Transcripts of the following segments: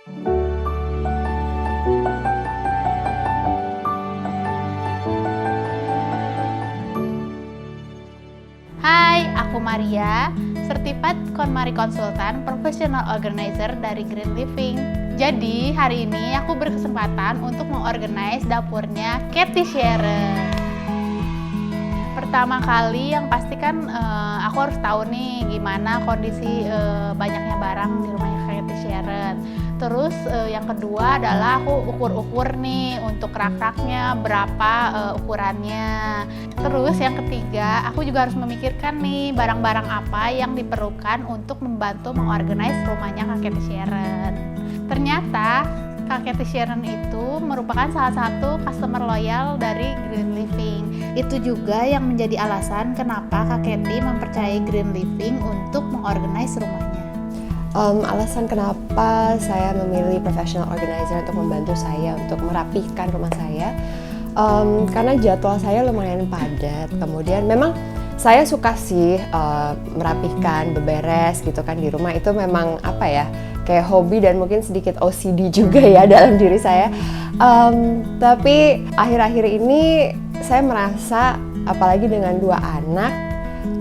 Hai, aku Maria, Certified KonMari Konsultan, Professional Organizer dari Green Living. Jadi, hari ini aku berkesempatan untuk mengorganize dapurnya Cathy Sharon. Pertama kali yang pasti kan aku harus tahu nih gimana kondisi banyaknya barang di rumahnya Cathy Sharon. Terus yang kedua adalah aku ukur-ukur nih untuk rak-raknya berapa ukurannya. Terus yang ketiga aku juga harus memikirkan nih barang-barang apa yang diperlukan untuk membantu mengorganize rumahnya Kak Cathy Sharon. Ternyata Kak Cathy Sharon itu merupakan salah satu customer loyal dari Green Living. Itu juga yang menjadi alasan kenapa Kak Cathy mempercayai Green Living untuk mengorganize rumahnya. Alasan kenapa saya memilih professional organizer untuk membantu saya untuk merapihkan rumah saya, karena jadwal saya lumayan padat. Kemudian memang saya suka sih merapihkan, beberes gitu kan di rumah. Itu memang apa ya, kayak hobi dan mungkin sedikit OCD juga ya dalam diri saya. Tapi akhir-akhir ini saya merasa, apalagi dengan 2 anak,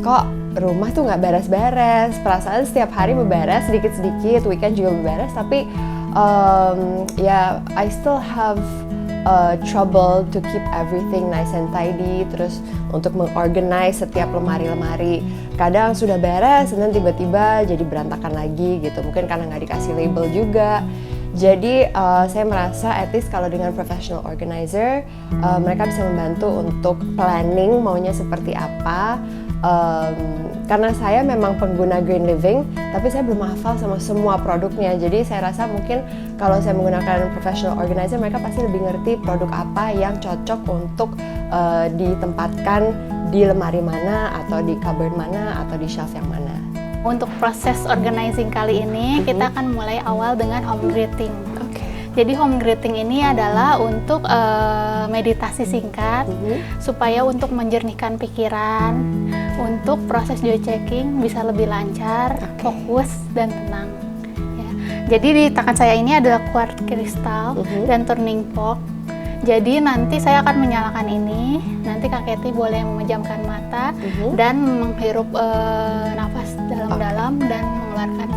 kok rumah tuh nggak beres-beres. Perasaan setiap hari beberes sedikit-sedikit, weekend juga beberes, tapi I still have trouble to keep everything nice and tidy. Terus untuk mengorganize setiap lemari-lemari, kadang sudah beres dan tiba-tiba jadi berantakan lagi gitu, mungkin karena nggak dikasih label juga. Jadi saya merasa at least kalau dengan professional organizer mereka bisa membantu untuk planning maunya seperti apa. Karena saya memang pengguna Green Living, tapi saya belum hafal sama semua produknya. Jadi saya rasa mungkin kalau saya menggunakan professional organizer, mereka pasti lebih ngerti produk apa yang cocok untuk ditempatkan di lemari mana, atau di cupboard mana, atau di shelf yang mana. Untuk proses organizing kali ini, kita akan mulai awal dengan home greeting. Jadi home greeting ini adalah untuk meditasi singkat, supaya untuk menjernihkan pikiran, untuk proses joy checking bisa lebih lancar, fokus dan tenang. Ya. Jadi di tangan saya ini adalah quartz kristal dan turning fork. Jadi nanti saya akan menyalakan ini, nanti Kak Cathy boleh memejamkan mata dan menghirup nafas dalam-dalam dan mengeluarkan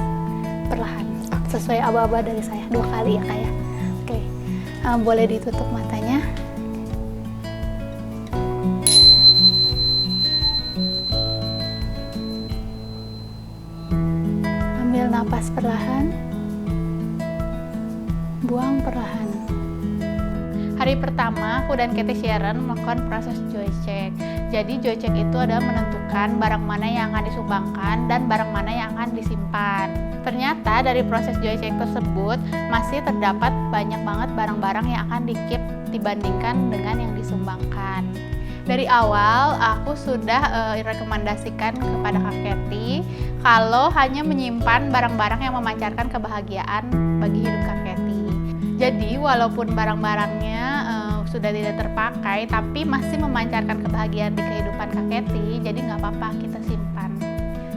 perlahan. Sesuai aba-aba dari saya 2 kali ya Kak ya. Oke, boleh ditutup matanya. Ambil napas perlahan, buang perlahan. Hari pertama, aku dan Cathy Sharon melakukan proses joy check. Jadi joy check itu adalah menentukan barang mana yang akan disumbangkan dan barang mana yang akan disimpan. Ternyata dari proses joy check tersebut masih terdapat banyak banget barang-barang yang akan di-keep dibandingkan dengan yang disumbangkan. Dari awal aku sudah rekomendasikan kepada Kak Cathy kalau hanya menyimpan barang-barang yang memancarkan kebahagiaan bagi hidup Kak Cathy. Jadi walaupun barang-barangnya sudah tidak terpakai, tapi masih memancarkan kebahagiaan di kehidupan Kak Cathy, jadi nggak apa-apa kita simpan.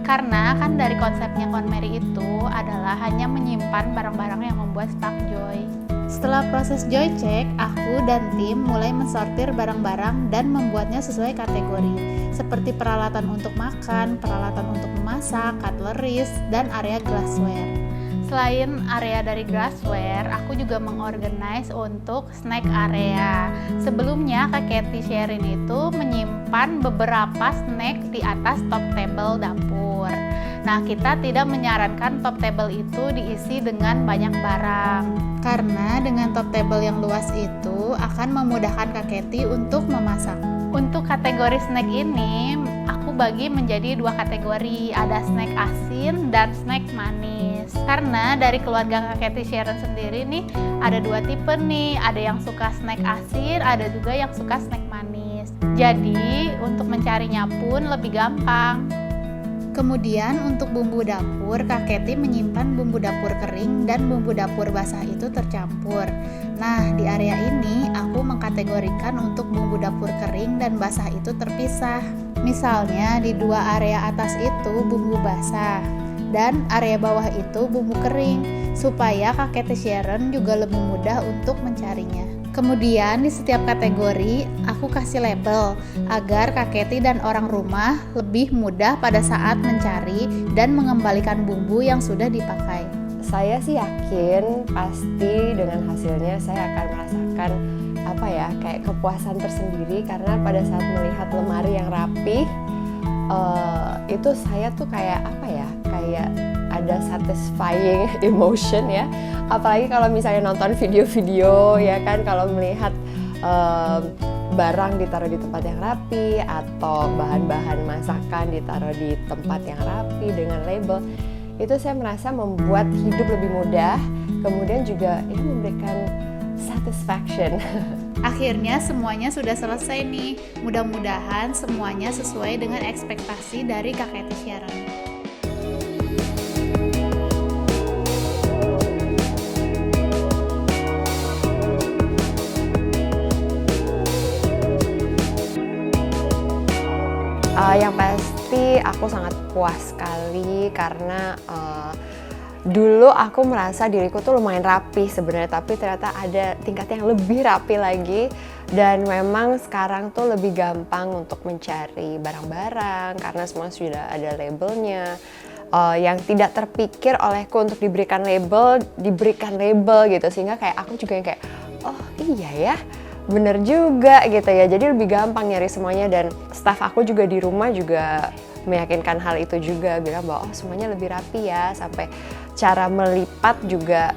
Karena kan dari konsepnya KonMari itu adalah hanya menyimpan barang-barang yang membuat spark joy. Setelah proses joy check, aku dan tim mulai mensortir barang-barang dan membuatnya sesuai kategori, seperti peralatan untuk makan, peralatan untuk memasak, cutleries, dan area glassware. Selain area dari glassware, aku juga mengorganize untuk snack area. Sebelumnya Kak Cathy Sharon itu menyimpan beberapa snack di atas top table dapur. Nah, kita tidak menyarankan top table itu diisi dengan banyak barang, karena dengan top table yang luas itu akan memudahkan Kak Cathy untuk memasak. Untuk kategori snack ini, aku bagi menjadi 2 kategori, ada snack asin dan snack manis. Karena dari keluarga Kak Cathy Sharon sendiri nih, ada 2 tipe nih, ada yang suka snack asin, ada juga yang suka snack manis. Jadi, untuk mencarinya pun lebih gampang. Kemudian untuk bumbu dapur, Kak Cathy menyimpan bumbu dapur kering dan bumbu dapur basah itu tercampur. Nah, di area ini aku mengkategorikan untuk bumbu dapur kering dan basah itu terpisah. Misalnya di 2 area atas itu bumbu basah, dan area bawah itu bumbu kering supaya Kak Cathy Sharon juga lebih mudah untuk mencarinya. Kemudian di setiap kategori aku kasih label agar Kak Cathy dan orang rumah lebih mudah pada saat mencari dan mengembalikan bumbu yang sudah dipakai. Saya sih yakin pasti dengan hasilnya saya akan merasakan kayak kepuasan tersendiri, karena pada saat melihat lemari yang rapi itu saya tuh kayak ada satisfying emotion ya, apalagi kalau misalnya nonton video-video ya kan, kalau melihat barang ditaruh di tempat yang rapi atau bahan-bahan masakan ditaruh di tempat yang rapi dengan label, itu saya merasa membuat hidup lebih mudah, kemudian juga ini memberikan satisfaction. Akhirnya semuanya sudah selesai nih. Mudah-mudahan semuanya sesuai dengan ekspektasi dari Kak Cathy Sharon. Yang pasti aku sangat puas sekali karena dulu aku merasa diriku tuh lumayan rapi sebenarnya, tapi ternyata ada tingkat yang lebih rapi lagi, dan memang sekarang tuh lebih gampang untuk mencari barang-barang karena semua sudah ada labelnya. Yang tidak terpikir olehku untuk diberikan label gitu, sehingga kayak aku juga yang kayak oh iya ya, bener juga gitu ya, jadi lebih gampang nyari semuanya. Dan staff aku juga di rumah juga meyakinkan hal itu juga, bilang bahwa oh semuanya lebih rapi ya, sampai cara melipat juga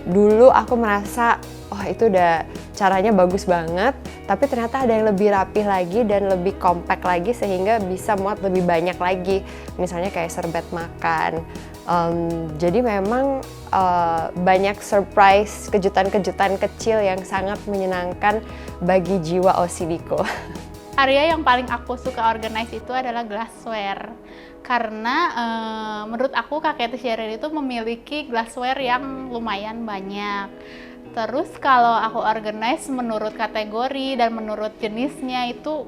dulu aku merasa oh itu udah caranya bagus banget, tapi ternyata ada yang lebih rapi lagi dan lebih compact lagi sehingga bisa muat lebih banyak lagi, misalnya kayak serbet makan. Jadi memang banyak surprise, kejutan-kejutan kecil yang sangat menyenangkan bagi jiwa OCD-ku. Area yang paling aku suka organize itu adalah glassware, karena menurut aku Kak Cathy Sharon itu memiliki glassware yang lumayan banyak. Terus kalau aku organize menurut kategori dan menurut jenisnya itu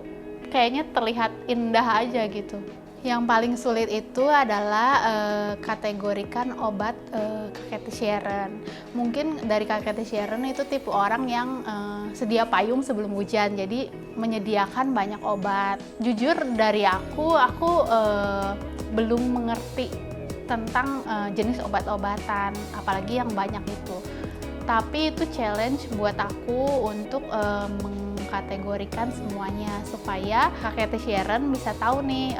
kayaknya terlihat indah aja gitu. Yang paling sulit itu adalah kategorikan obat Kak Cathy Sharon. Mungkin dari Kak Cathy Sharon itu tipe orang yang sedia payung sebelum hujan, jadi menyediakan banyak obat. Jujur dari aku belum mengerti tentang jenis obat-obatan, apalagi yang banyak itu. Tapi itu challenge buat aku untuk mengkategorikan semuanya supaya Kak Cathy Sharon bisa tahu nih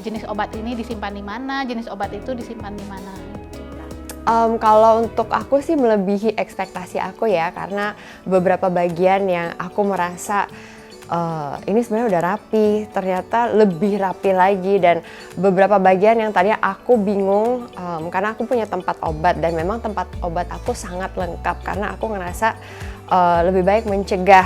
jenis obat ini disimpan di mana, jenis obat itu disimpan di mana. Kalau untuk aku sih melebihi ekspektasi aku ya, karena beberapa bagian yang aku merasa ini sebenarnya udah rapi, ternyata lebih rapi lagi, dan beberapa bagian yang tadinya aku bingung karena aku punya tempat obat dan memang tempat obat aku sangat lengkap karena aku ngerasa lebih baik mencegah.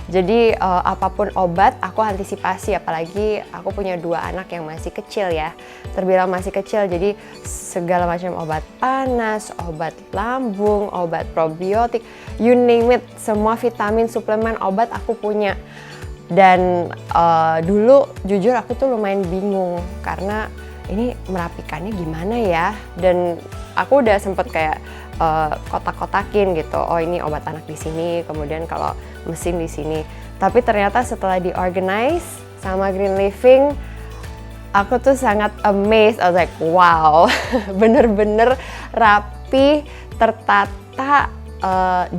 Jadi apapun obat aku antisipasi, apalagi aku punya 2 anak yang masih kecil ya, terbilang masih kecil, jadi segala macam obat panas, obat lambung, obat probiotik, you name it, semua vitamin, suplemen, obat aku punya. Dan dulu jujur aku tuh lumayan bingung karena ini merapikannya gimana ya, dan aku udah sempet kayak kotak-kotakin gitu, oh ini obat anak di sini, kemudian kalau mesin di sini. Tapi ternyata setelah diorganize sama Green Living, aku tuh sangat amazed. I was like wow, bener-bener rapi, tertata,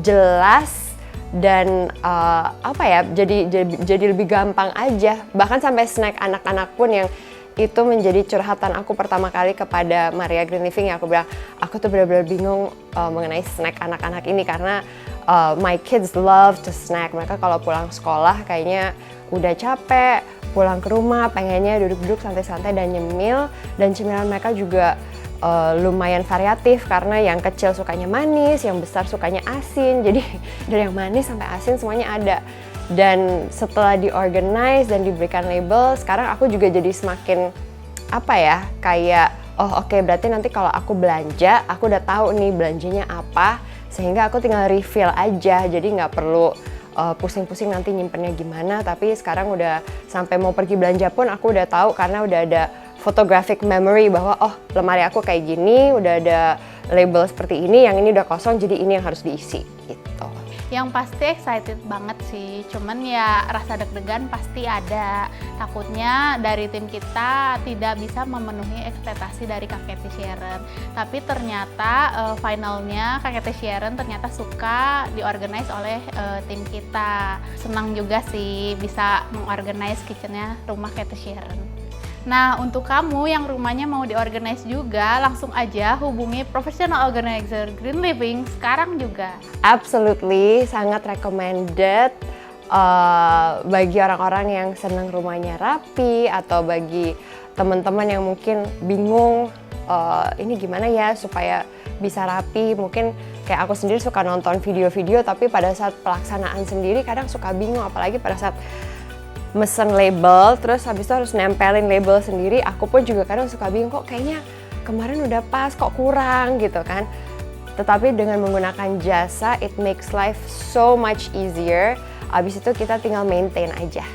jelas, dan jadi lebih gampang aja. Bahkan sampai snack anak-anak pun yang itu menjadi curhatan aku pertama kali kepada Maria Green Living, ya aku bilang aku tuh benar-benar bingung mengenai snack anak-anak ini karena my kids love to snack. Mereka kalau pulang sekolah kayaknya udah capek, pulang ke rumah pengennya duduk-duduk santai-santai dan nyemil, dan cemilan mereka juga lumayan variatif karena yang kecil sukanya manis, yang besar sukanya asin, jadi dari yang manis sampai asin semuanya ada. Dan setelah diorganize dan diberikan label, sekarang aku juga jadi semakin kayak oh oke, berarti nanti kalau aku belanja, aku udah tahu nih belanjanya apa, sehingga aku tinggal refill aja, jadi nggak perlu pusing-pusing nanti nyimpennya gimana. Tapi sekarang udah sampai mau pergi belanja pun aku udah tahu karena udah ada photographic memory bahwa oh lemari aku kayak gini, udah ada label seperti ini, yang ini udah kosong, jadi ini yang harus diisi gitu. Yang pasti excited banget sih, cuman ya rasa deg-degan pasti ada. Takutnya dari tim kita tidak bisa memenuhi ekspektasi dari Kak Cathy Sharon. Tapi ternyata finalnya Kak Cathy Sharon ternyata suka diorganize oleh tim kita. Senang juga sih bisa mengorganize kitchennya rumah Cathy Sharon. Nah, untuk kamu yang rumahnya mau diorganize juga, langsung aja hubungi professional organizer Green Living sekarang juga. Absolutely, sangat recommended bagi orang-orang yang senang rumahnya rapi, atau bagi teman-teman yang mungkin bingung ini gimana ya supaya bisa rapi. Mungkin kayak aku sendiri suka nonton video-video, tapi pada saat pelaksanaan sendiri kadang suka bingung, apalagi pada saat mesen label, terus habis itu harus nempelin label sendiri. Aku pun juga kadang suka bingung, kok kayaknya kemarin udah pas, kok kurang gitu kan. Tetapi dengan menggunakan jasa, it makes life so much easier. Abis itu kita tinggal maintain aja.